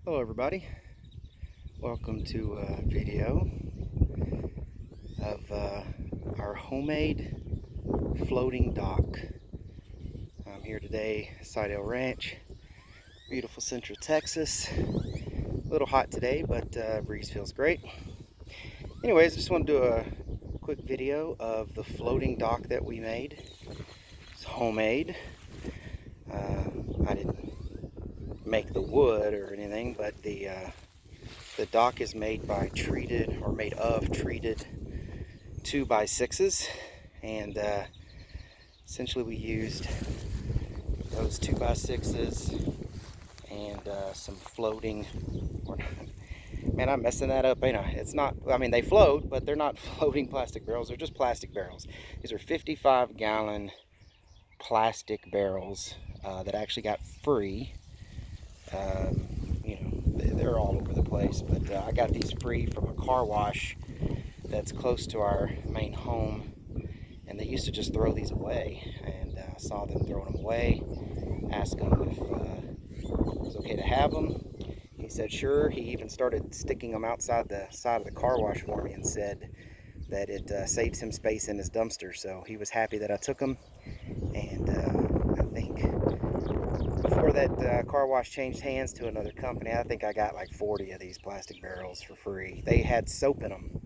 Hello everybody, welcome to a video of our homemade floating dock. I'm here today, Sidell Ranch, beautiful Central Texas. A little hot today, but breeze feels great. Anyways, I just want to do a quick video of the floating dock that we made. It's homemade. I didn't make the wood or anything, but the dock is made by made of treated 2x6s, and essentially we used those 2x6s and some floating, man, I'm messing that up, ain't I? It's not, I mean, they float, but they're not floating plastic barrels, they're just plastic barrels. These are 55-gallon plastic barrels that I actually got free. They're all over the place, but I got these free from a car wash that's close to our main home, and they used to just throw these away, and I saw them throwing them away. Asked him if it was okay to have them. He said sure. He even started sticking them outside the side of the car wash for me and said that it saves him space in his dumpster, so he was happy that I took them. And I think before that car wash changed hands to another company, I think I got like 40 of these plastic barrels for free. They had soap in them.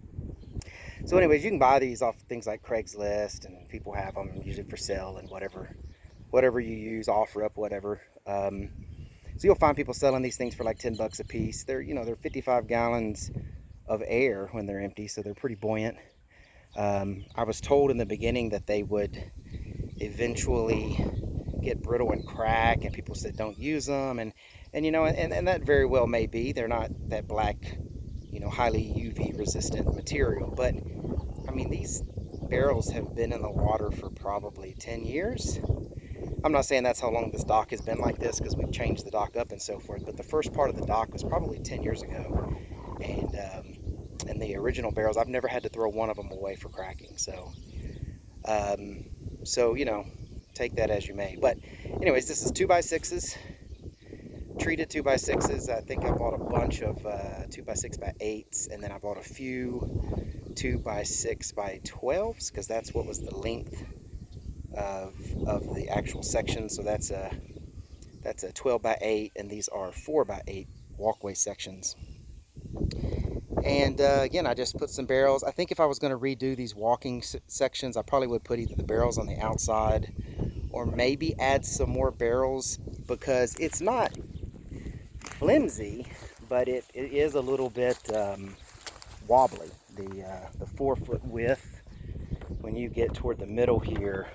So anyways, you can buy these off things like Craigslist, and people have them usually for sale and whatever you use, offer up, whatever. So you'll find people selling these things for like 10 bucks a piece. They're 55 gallons of air when they're empty, so they're pretty buoyant. I was told in the beginning that they would eventually get brittle and crack, and people said don't use them, and that very well may be. They're not that black, highly UV resistant material, but I mean, these barrels have been in the water for probably 10 years. I'm not saying that's how long this dock has been like this, because we've changed the dock up and so forth, but the first part of the dock was probably 10 years ago, and the original barrels, I've never had to throw one of them away for cracking. So take that as you may. But anyways, this is 2x6s, treated 2x6s. I think I bought a bunch of 2x6x8s, and then I bought a few 2x6x12s, because that's what was the length of the actual section. So that's a 12x8, and these are 4x8 walkway sections. And again, I just put some barrels. I think if I was going to redo these walking sections, I probably would put either the barrels on the outside or maybe add some more barrels, because it's not flimsy, but it is a little bit wobbly. The 4-foot width, when you get toward the middle here,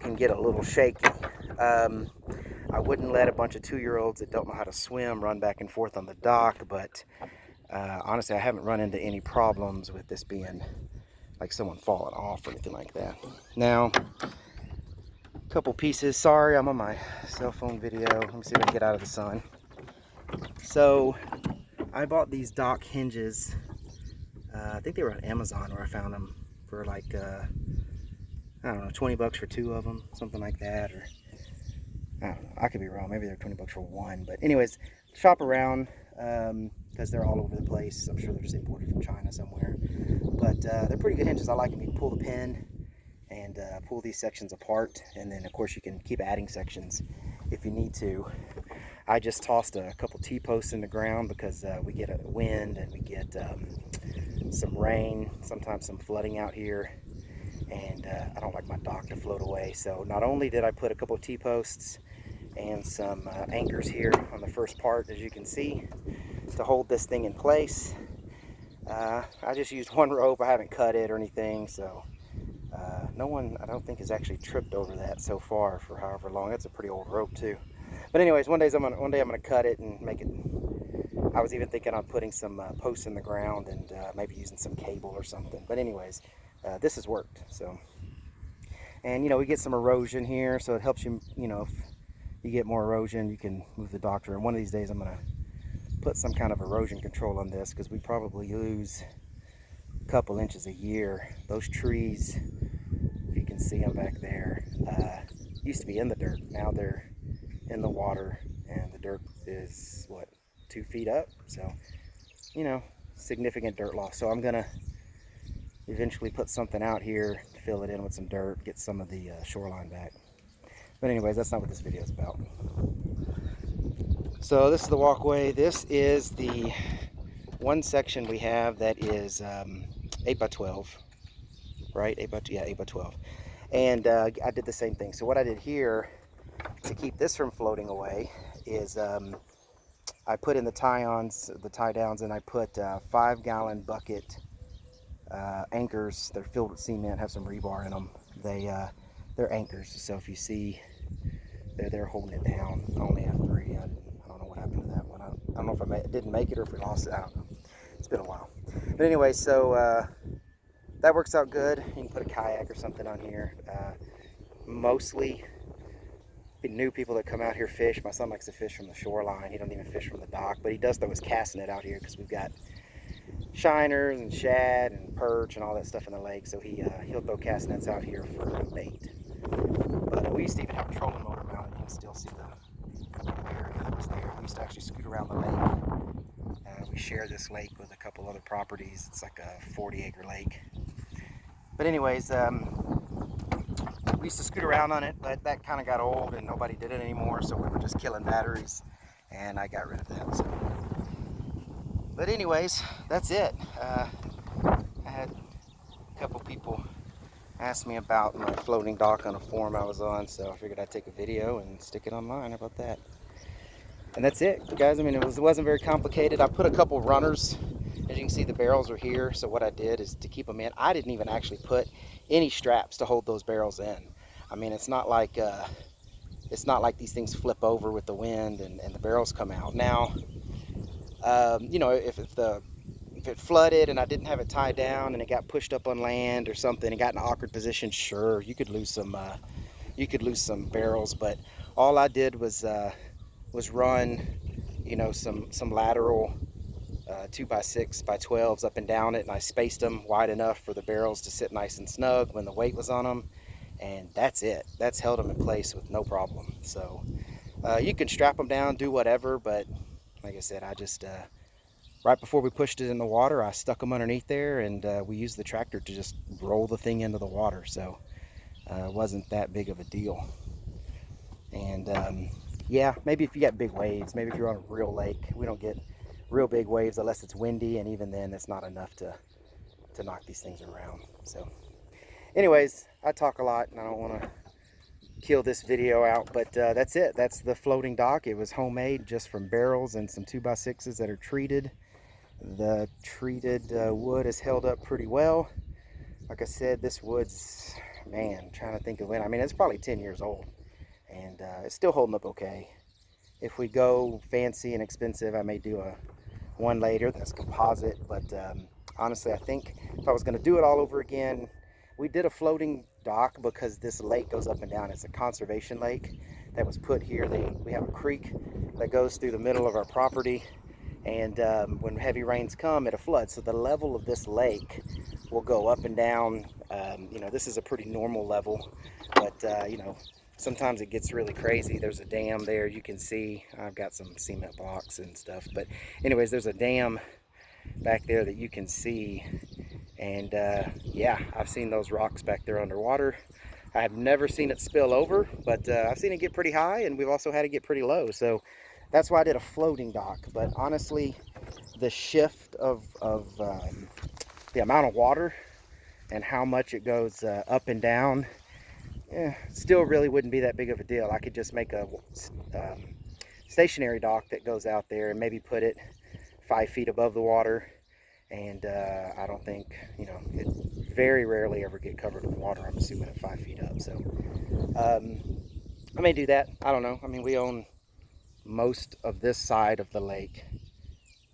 can get a little shaky. I wouldn't let a bunch of 2-year-olds that don't know how to swim run back and forth on the dock, but honestly, I haven't run into any problems with this being like someone falling off or anything like that. Now, a couple pieces. Sorry, I'm on my cell phone video. Let me see if I can get out of the sun. So, I bought these dock hinges. I think they were on Amazon, where I found them for like, I don't know, 20 bucks for 2 of them, something like that. Or I don't know, I could be wrong. Maybe they're 20 bucks for 1. But anyways, shop around, because they're all over the place. I'm sure they're just imported from China somewhere. But they're pretty good hinges. I like them. You can pull the pin and pull these sections apart. And then, of course, you can keep adding sections if you need to. I just tossed a couple T-posts in the ground because we get a wind and we get some rain, sometimes some flooding out here. And I don't like my dock to float away. So not only did I put a couple of T-posts and some anchors here on the first part, as you can see, to hold this thing in place. I just used one rope. I haven't cut it or anything, so no one, I don't think, has actually tripped over that so far for however long. That's a pretty old rope too. But anyways, one day I'm gonna cut it and make it. I was even thinking on putting some posts in the ground and maybe using some cable or something. But anyways, this has worked. So, and we get some erosion here, so it helps you. If you get more erosion, you can move the dock. And one of these days, I'm gonna put some kind of erosion control on this, because we probably lose a couple inches a year. Those trees, if you can see them back there, used to be in the dirt. Now they're in the water, and the dirt is what, 2 feet up. So, you know, significant dirt loss. So I'm gonna eventually put something out here, fill it in with some dirt, get some of the shoreline back. But anyways, that's not what this video is about. So this is the walkway. This is the one section we have that is 8 by 12, right? 8 by 12. And I did the same thing. So what I did here to keep this from floating away is I put in the tie-ons, the tie-downs, and I put 5-gallon bucket anchors. They're filled with cement, have some rebar in them. They're anchors. So if you see, they're holding it down. I only have 3. I don't know what happened to that one. I don't know if I didn't make it or if we lost it. I don't know. It's been a while. But anyway, so that works out good. You can put a kayak or something on here. Mostly new people that come out here fish. My son likes to fish from the shoreline. He don't even fish from the dock, but he does throw his casting net out here because we've got shiners and shad and perch and all that stuff in the lake. So he'll throw cast nets out here for bait. But we used to even have a trolling motor mounted. You can still see the area that was there. We used to actually scoot around the lake. We share this lake with a couple other properties. It's like a 40-acre lake. But anyways, we used to scoot around on it, but that kind of got old and nobody did it anymore, so we were just killing batteries, and I got rid of that. So. But anyways, that's it. I had a couple people ask me about my floating dock on a forum I was on, so I figured I'd take a video and stick it online. How about that? And that's it, guys. I mean, it wasn't very complicated. I put a couple runners. As you can see, the barrels are here. So what I did is to keep them in. I didn't even actually put any straps to hold those barrels in. I mean, it's not like these things flip over with the wind and the barrels come out. Now, you know, if it flooded and I didn't have it tied down and it got pushed up on land or something and got in an awkward position, sure, you could lose some barrels. But all I did was run, you know, some lateral 2x6 by 12s up and down it, and I spaced them wide enough for the barrels to sit nice and snug when the weight was on them, and that's it. That's held them in place with no problem. So you can strap them down, do whatever, but like I said, I just right before we pushed it in the water, I stuck them underneath there, and we used the tractor to just roll the thing into the water. So it wasn't that big of a deal. And yeah, maybe if you got big waves, maybe if you're on a real lake. We don't get real big waves unless it's windy, and even then it's not enough to knock these things around. So anyways, I talk a lot and I don't want to kill this video out, but that's it. That's the floating dock. It was homemade just from barrels and some 2x6s that are treated. The treated wood is held up pretty well. Like I said, this wood's, man, trying to think of when. I mean, it's probably 10 years old, and it's still holding up okay. If we go fancy and expensive, I may do a one later that's composite, but honestly, I think if I was going to do it all over again, we did a floating dock because this lake goes up and down. It's a conservation lake that was put here. We have a creek that goes through the middle of our property, and when heavy rains come, it'll flood. So the level of this lake will go up and down. You know, this is a pretty normal level, but you know, sometimes it gets really crazy. There's a dam there, you can see. I've got some cement blocks and stuff, but anyways, there's a dam back there that you can see, and yeah, I've seen those rocks back there underwater. I have never seen it spill over, but I've seen it get pretty high, and we've also had it get pretty low. So that's why I did a floating dock. But honestly, the shift of the amount of water and how much it goes up and down, still really wouldn't be that big of a deal. I could just make a stationary dock that goes out there and maybe put it 5 feet above the water, and I don't think, you know, it very rarely ever get covered in water, I'm assuming, at 5 feet up. So I may do that. I don't know. I mean, we own most of this side of the lake.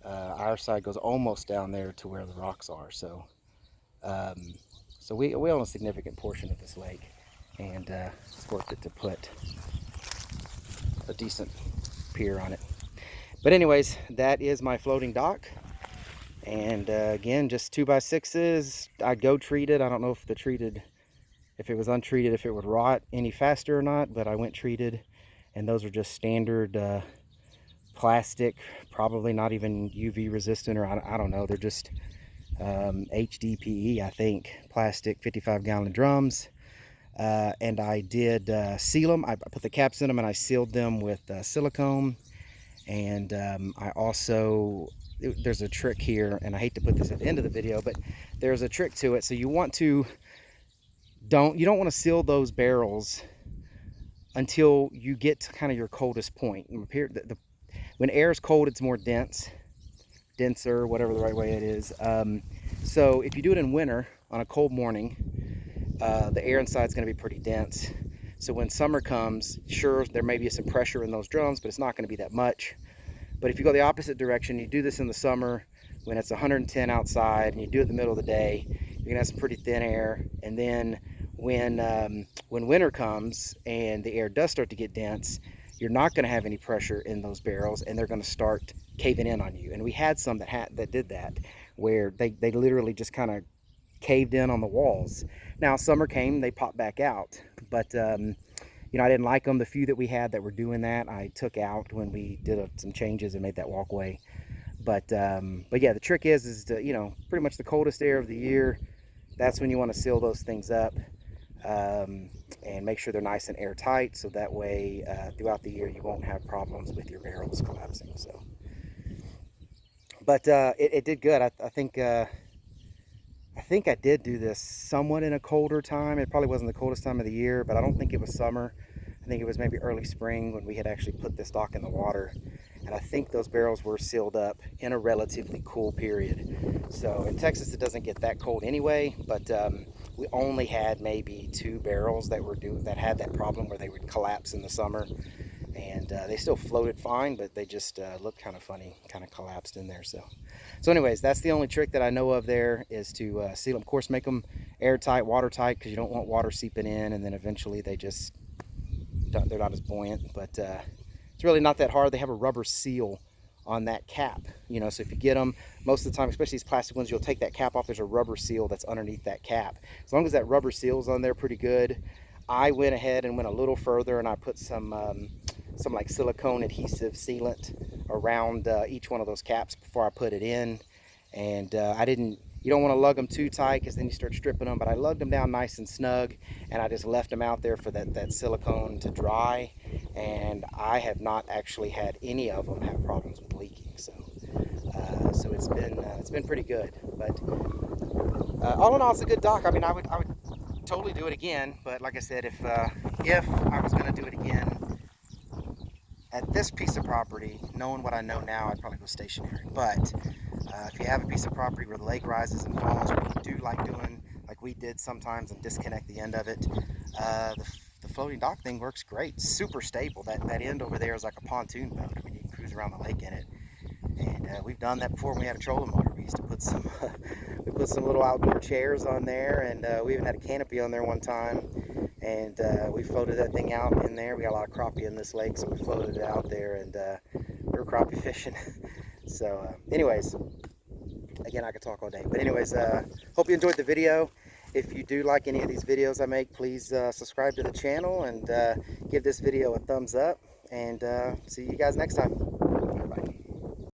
Our side goes almost down there to where the rocks are. So so we own a significant portion of this lake, and it's worth it to put a decent pier on it. But anyways, that is my floating dock. And again, just 2x6s. I'd go treated. I don't know if if it was untreated, if it would rot any faster or not, but I went treated, and those are just standard plastic, probably not even UV resistant, or I don't know. They're just HDPE, I think, plastic 55-gallon drums. And I did seal them. I put the caps in them and I sealed them with silicone. And I also, there's a trick here, and I hate to put this at the end of the video, but there's a trick to it. So you want to, you don't want to seal those barrels until you get to kind of your coldest point. When air is cold, it's more denser, whatever the right way it is. So if you do it in winter on a cold morning, the air inside is going to be pretty dense. So when summer comes, sure, there may be some pressure in those drums, but it's not going to be that much. But if you go the opposite direction, you do this in the summer when it's 110 outside, and you do it in the middle of the day, you're going to have some pretty thin air. And then when winter comes and the air does start to get dense, you're not going to have any pressure in those barrels, and they're going to start caving in on you. And we had some that did that, where they literally just kind of caved in on the walls. Now summer came, they popped back out, but you know, I didn't like them. The few that we had that were doing that, I took out when we did some changes and made that walkway. But yeah, the trick is to, you know, pretty much the coldest air of the year, that's when you want to seal those things up, and make sure they're nice and airtight, so that way throughout the year you won't have problems with your barrels collapsing. So, but it did good. I think I did do this somewhat in a colder time. It probably wasn't the coldest time of the year, but I don't think it was summer. I think it was maybe early spring when we had actually put this dock in the water. And I think those barrels were sealed up in a relatively cool period. So in Texas, it doesn't get that cold anyway, but we only had maybe 2 barrels that had that problem where they would collapse in the summer. And they still floated fine, but they just looked kind of funny, kind of collapsed in there. So anyways, that's the only trick that I know of there, is to seal them. Of course, make them airtight, watertight, because you don't want water seeping in, and then eventually they're not as buoyant. But it's really not that hard. They have a rubber seal on that cap, you know, so if you get them, most of the time, especially these plastic ones, you'll take that cap off. There's a rubber seal that's underneath that cap. As long as that rubber seal's on there pretty good. I went ahead and went a little further, and I put some like silicone adhesive sealant around each one of those caps before I put it in. And you don't want to lug them too tight, because then you start stripping them, but I lugged them down nice and snug, and I just left them out there for that silicone to dry. And I have not actually had any of them have problems with leaking. So it's been pretty good. But all in all, it's a good dock. I mean, I would totally do it again, but like I said, if I was going to do it again at this piece of property, knowing what I know now, I'd probably go stationary. But if you have a piece of property where the lake rises and falls, or you do like doing like we did sometimes and disconnect the end of it, the floating dock thing works great. Super stable. That end over there is like a pontoon boat. I mean, you can cruise around the lake in it. And we've done that before when we had a trolling motor. We used to put some little outdoor chairs on there, and we even had a canopy on there one time. And we floated that thing out in there. We got a lot of crappie in this lake, so we floated it out there, and we were crappie fishing. So anyways, again, I could talk all day. But anyways, hope you enjoyed the video. If you do like any of these videos I make, please subscribe to the channel and give this video a thumbs up. And see you guys next time.